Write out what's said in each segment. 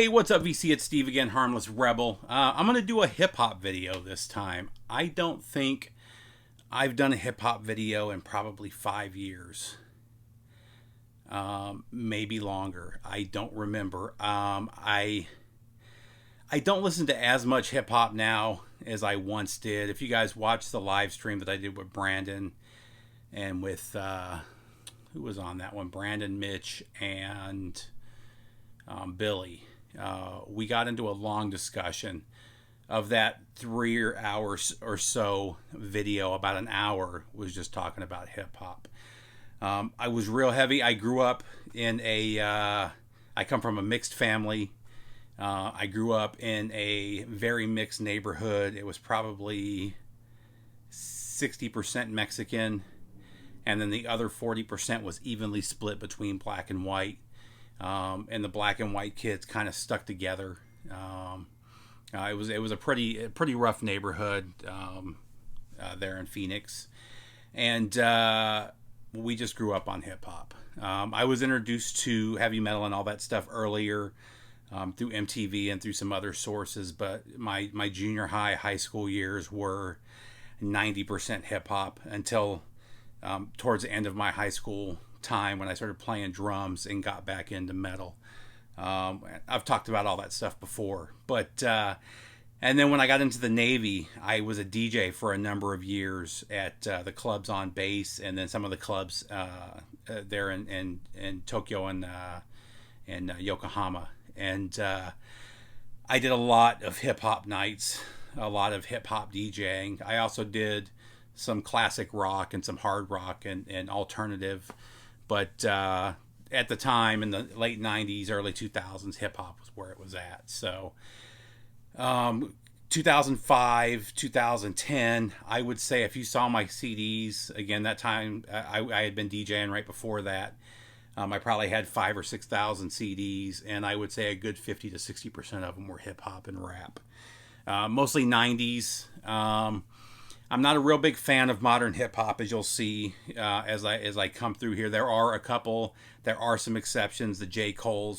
Hey, what's up, VC? It's Steve again, Harmless Rebel. I'm going to do a hip hop video this time. I don't think I've done a hip hop video in probably 5 years. Maybe longer. I don't remember. I don't listen to as much hip hop now as I once did. If you guys watched the live stream that I did with Brandon and with, who was on that one? Brandon, Mitch, and Billy. We got into a long discussion of that 3 hours or so video. About an hour was just talking about hip hop. I was real heavy. I grew up in I come from a mixed family. I grew up in a very mixed neighborhood. It was probably 60% Mexican, and then the other 40% was evenly split between black and white. And the black and white kids kind of stuck together. It was a pretty rough neighborhood there in Phoenix, and we just grew up on hip hop. I was introduced to heavy metal and all that stuff earlier through MTV and through some other sources, but my junior high school years were 90% hip hop until towards the end of my high school time when I started playing drums and got back into metal. I've talked about all that stuff before, but and then when I got into the Navy, I was a DJ for a number of years at the clubs on base, and then some of the clubs there in Tokyo and Yokohama, and I did a lot of hip hop nights, a lot of hip hop DJing. I also did some classic rock and some hard rock and alternative. But at the time, in the late 90s, early 2000s, hip-hop was where it was at. So 2005, 2010, I would say if you saw my CDs, again, that time I had been DJing right before that. I probably had 5,000 or 6,000 CDs, and I would say a good 50 to 60% of them were hip-hop and rap. Mostly 90s. I'm not a real big fan of modern hip hop, as you'll see as I come through here. There are some exceptions. J. Cole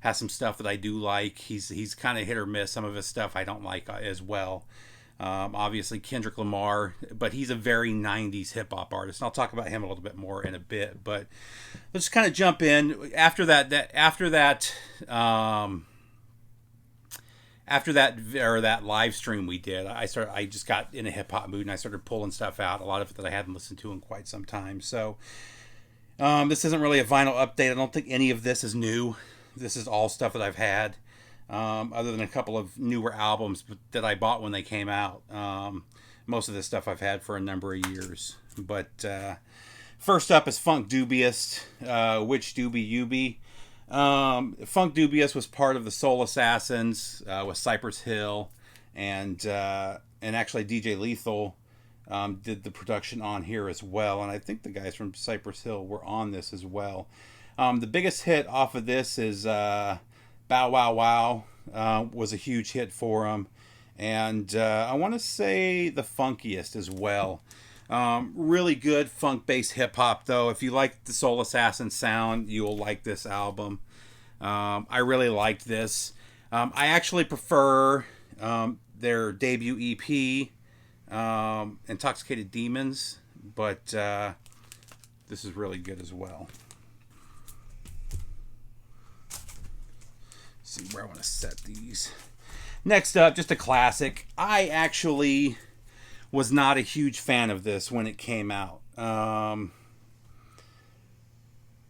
has some stuff that I do like. He's kind of hit or miss. Some of his stuff I don't like as well. Obviously Kendrick Lamar, but he's a very 90s hip hop artist. And I'll talk about him a little bit more in a bit. But let's just kind of jump in after that. After that live stream we did, I just got in a hip hop mood and I started pulling stuff out, a lot of it that I hadn't listened to in quite some time. So this isn't really a vinyl update. I don't think any of this is new. This is all stuff that I've had, other than a couple of newer albums that I bought when they came out. Most of this stuff I've had for a number of years. But first up is Funk Dubious, Which Doobie You Be. Funk Dubious was part of the Soul Assassins with Cypress Hill, and actually DJ Lethal did the production on here as well, and I think the guys from Cypress Hill were on this as well. The biggest hit off of this is Bow Wow Wow, was a huge hit for them, and I want to say the funkiest as well. Really good funk-based hip-hop, though. If you like the Soul Assassin sound, you will like this album. I really liked this. I actually prefer their debut EP, Intoxicated Demons, but this is really good as well. Let's see where I want to set these. Next up, just a classic. I actually was not a huge fan of this when it came out.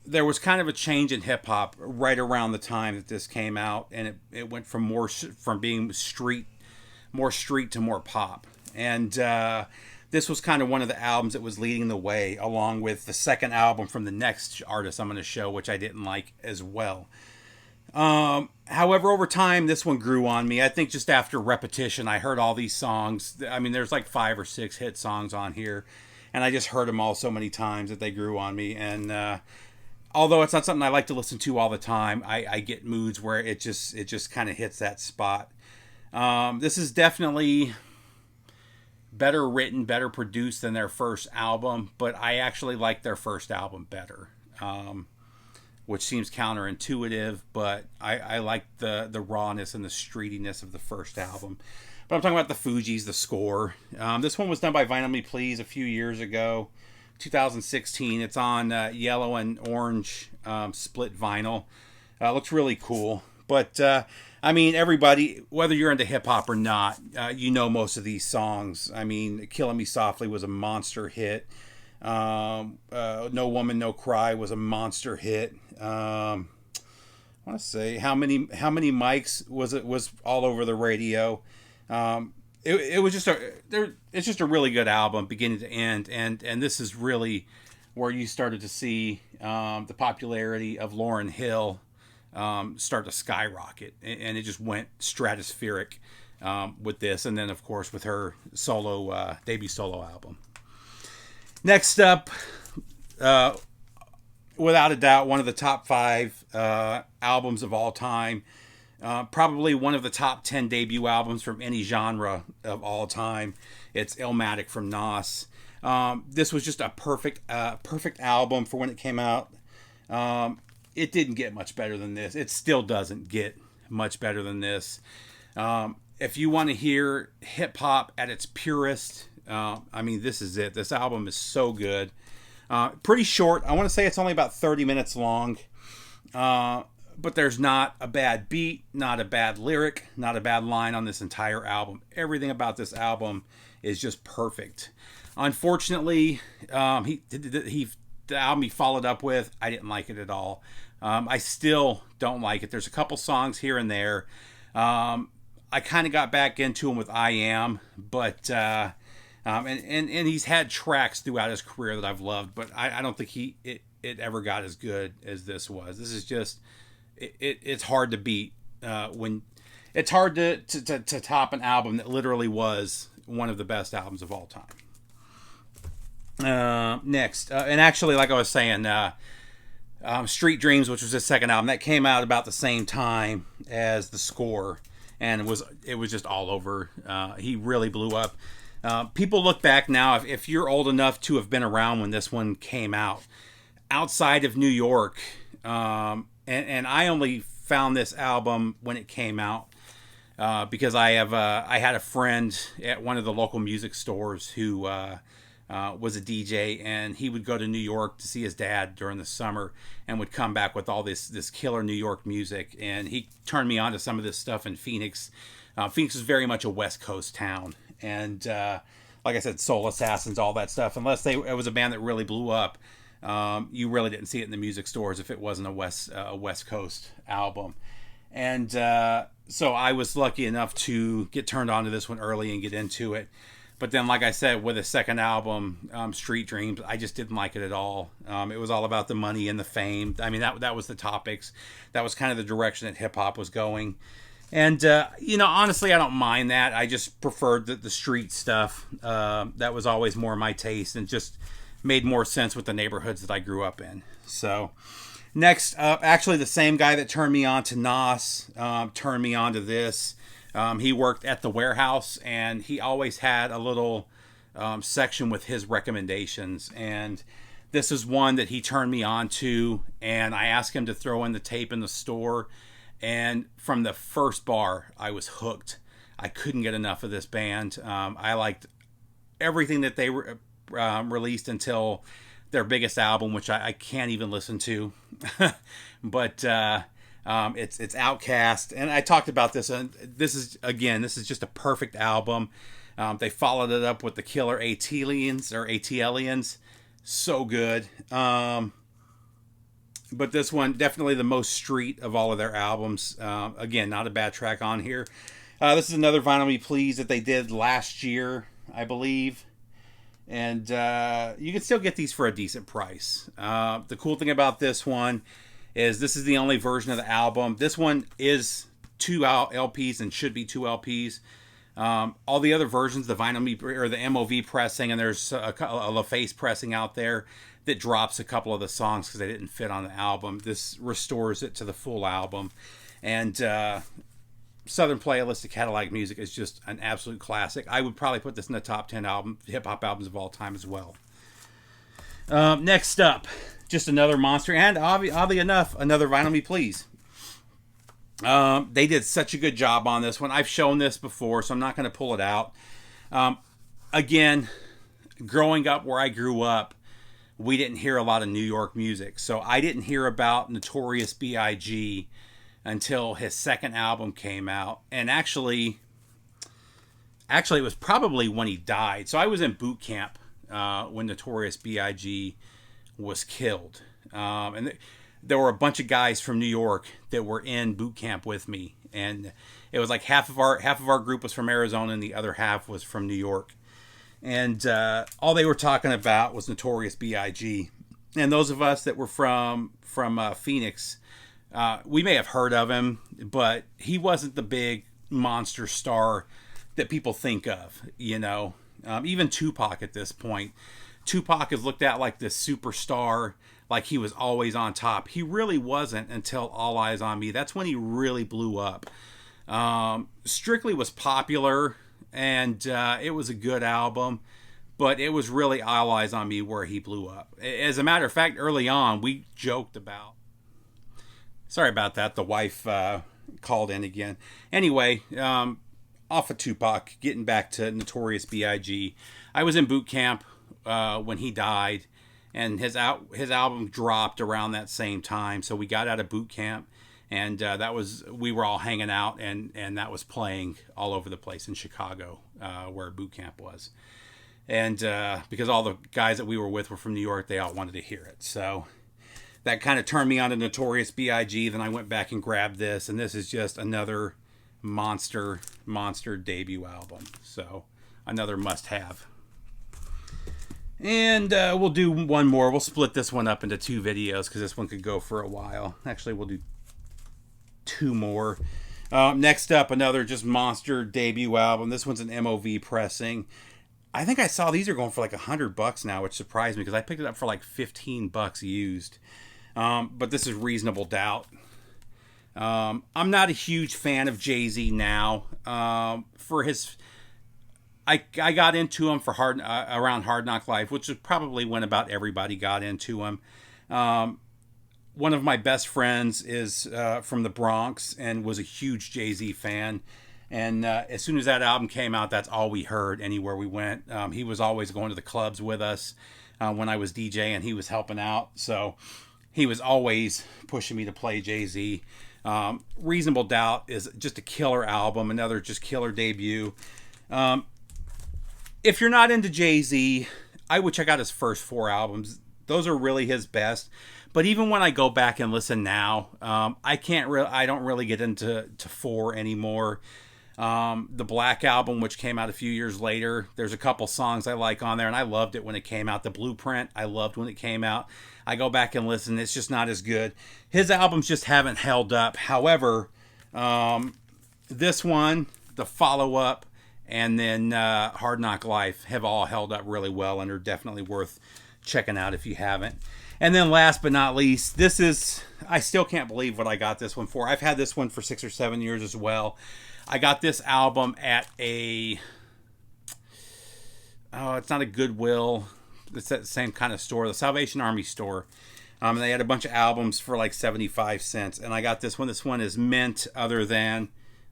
There was kind of a change in hip hop right around the time that this came out, and it went from being more street to more pop. And this was kind of one of the albums that was leading the way, along with the second album from the next artist I'm going to show, which I didn't like as well. However, over time, this one grew on me. I think just after repetition, I heard all these songs. I mean, there's like 5 or 6 hit songs on here, and I just heard them all so many times that they grew on me. And although it's not something I like to listen to all the time, I get moods where it just kind of hits that spot. This is definitely better written, better produced than their first album, but I actually like their first album better. which seems counterintuitive, but I like the rawness and the streetiness of the first album. But I'm talking about the Fugees, the score. This one was done by Vinyl Me Please a few years ago, 2016. It's on yellow and orange split vinyl. Looks really cool. But, I mean, everybody, whether you're into hip-hop or not, you know most of these songs. I mean, Killing Me Softly was a monster hit. No Woman, No Cry was a monster hit. I want to say how many mics was all over the radio. It was just it's just a really good album beginning to end, and this is really where you started to see the popularity of Lauryn Hill start to skyrocket, and it just went stratospheric with this, and then of course with her debut solo album. Next up, without a doubt, one of the top 5 albums of all time. Probably one of the top 10 debut albums from any genre of all time. It's Illmatic from Nas. This was just a perfect album for when it came out. It didn't get much better than this. It still doesn't get much better than this. If you want to hear hip hop at its purest, I mean, this is it. This album is so good. Pretty short. I want to say it's only about 30 minutes long. But there's not a bad beat, not a bad lyric, not a bad line on this entire album. Everything about this album is just perfect. Unfortunately, the album he followed up with, I didn't like it at all. I still don't like it. There's a couple songs here and there. I kind of got back into him with I Am, but and he's had tracks throughout his career that I've loved, but I don't think it ever got as good as this was. This is just it's hard to beat when it's hard to top an album that literally was one of the best albums of all time. Next, and actually, like I was saying, Street Dreams, which was his second album, that came out about the same time as The Score, and it was just all over. He really blew up. People look back now, if you're old enough to have been around when this one came out, outside of New York, and I only found this album when it came out because I had a friend at one of the local music stores who was a DJ, and he would go to New York to see his dad during the summer and would come back with all this killer New York music, and he turned me on to some of this stuff in Phoenix. Phoenix is very much a West Coast town, and like I said, Soul Assassins, all that stuff, unless it was a band that really blew up, you really didn't see it in the music stores if it wasn't a West Coast album. And so I was lucky enough to get turned on to this one early and get into it. But then, like I said, with the second album, Street Dreams, I just didn't like it at all. It was all about the money and the fame. I mean, that was the topics. That was kind of the direction that hip-hop was going. And, honestly, I don't mind that. I just preferred the street stuff. That was always more my taste and just made more sense with the neighborhoods that I grew up in. So, next up, actually the same guy that turned me on to Nas turned me on to this. He worked at the warehouse, and he always had a little section with his recommendations. And this is one that he turned me on to, and I asked him to throw in the tape in the store. And from the first bar, I was hooked. I couldn't get enough of this band. I liked everything that they released until their biggest album, which I can't even listen to. But it's Outkast, and I talked about this. And this is just a perfect album. They followed it up with the killer ATLiens, so good. But this one, definitely the most street of all of their albums. Again, not a bad track on here. This is another Vinyl Me Please that they did last year, I believe. And you can still get these for a decent price. The cool thing about this one is this is the only version of the album. This one is 2 LPs and should be 2 LPs. All the other versions, the Vinyl Me or the MOV pressing, and there's a LaFace pressing out there that drops a couple of the songs because they didn't fit on the album. This restores it to the full album. And Southern Playlist of Cadillac Music is just an absolute classic. I would probably put this in the top 10 hip-hop albums of all time as well. Next up, just another monster, and oddly enough, another Vinyl Me Please. They did such a good job on this one. I've shown this before, so I'm not going to pull it out. Again, growing up where I grew up, we didn't hear a lot of New York music. So I didn't hear about Notorious B.I.G. until his second album came out. And actually, it was probably when he died. So I was in boot camp when Notorious B.I.G. was killed. And there were a bunch of guys from New York that were in boot camp with me. And it was like half of our group was from Arizona and the other half was from New York. And all they were talking about was Notorious B.I.G. And those of us that were from Phoenix, we may have heard of him, but he wasn't the big monster star that people think of, you know. Even Tupac at this point. Tupac is looked at like this superstar, like he was always on top. He really wasn't until All Eyes on Me. That's when he really blew up. Strictly was popular, and it was a good album, but it was really All Eyes on Me where he blew up. As a matter of fact, early on, we joked about... Sorry about that. The wife called in again. Anyway, off of Tupac, getting back to Notorious B.I.G. I was in boot camp when he died, and his album dropped around that same time. So we got out of boot camp, and we were all hanging out, and that was playing all over the place in Chicago, where boot camp was. And because all the guys that we were with were from New York, they all wanted to hear it. So that kind of turned me on to Notorious B.I.G. Then I went back and grabbed this, and this is just another monster debut album. So another must-have. And we'll do one more. We'll split this one up into two videos because this one could go for a while. Actually, we'll do two more. Next up, another just monster debut album. This one's an MOV pressing. I think I saw these are going for like $100 now, which surprised me because I picked it up for like $15 used. But this is Reasonable Doubt. I'm not a huge fan of Jay-Z now. For his... I got into him for around Hard Knock Life, which is probably when about everybody got into him. One of my best friends is from the Bronx and was a huge Jay-Z fan. And as soon as that album came out, that's all we heard anywhere we went. He was always going to the clubs with us when I was DJing. He was helping out. So he was always pushing me to play Jay-Z. Reasonable Doubt is just a killer album. Another just killer debut. If you're not into Jay-Z, I would check out his first 4 albums. Those are really his best. But even when I go back and listen now, I don't really get into 4 anymore. The Black Album, which came out a few years later, there's a couple songs I like on there, and I loved it when it came out. The Blueprint, I loved when it came out. I go back and listen, it's just not as good. His albums just haven't held up. However, this one, the follow-up, and then Hard Knock Life have all held up really well and are definitely worth checking out if you haven't. And then last but not least, I still can't believe what I got this one for. I've had this one for 6 or 7 years as well. I got this album at it's not a Goodwill. It's that same kind of store, the Salvation Army store. And they had a bunch of albums for like 75 cents. And I got this one. This one is mint other than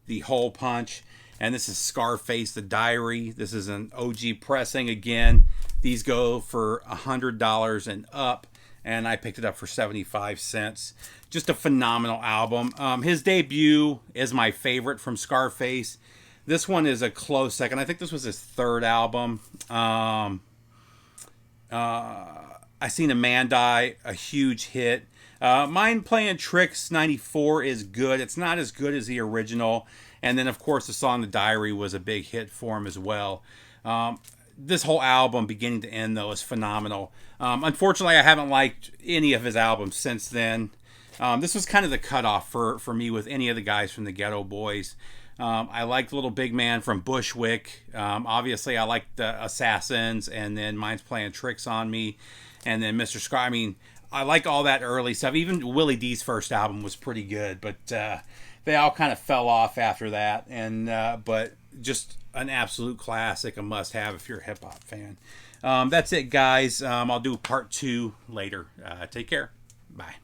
the Hole Punch. And this is Scarface, The Diary. This is an OG pressing. Again, these go for $100 and up. And I picked it up for 75 cents. Just a phenomenal album. His debut is my favorite from Scarface. This one is a close second. I think this was his 3rd album. I Seen a Man Die, a huge hit. Mind Playing Tricks 94 is good. It's not as good as the original. And then, of course, the song The Diary was a big hit for him as well. This whole album, beginning to end, though, is phenomenal. Unfortunately, I haven't liked any of his albums since then. This was kind of the cutoff for me with any of the guys from the Ghetto Boys. I liked Little Big Man from Bushwick. Obviously, I liked the Assassins, and then Mind's Playing Tricks on Me, and then Mr. Scar. I mean, I like all that early stuff. Even Willie D's first album was pretty good, but they all kind of fell off after that. And but just an absolute classic, a must-have if you're a hip-hop fan. That's it, guys. I'll do part 2 later. Take care. Bye.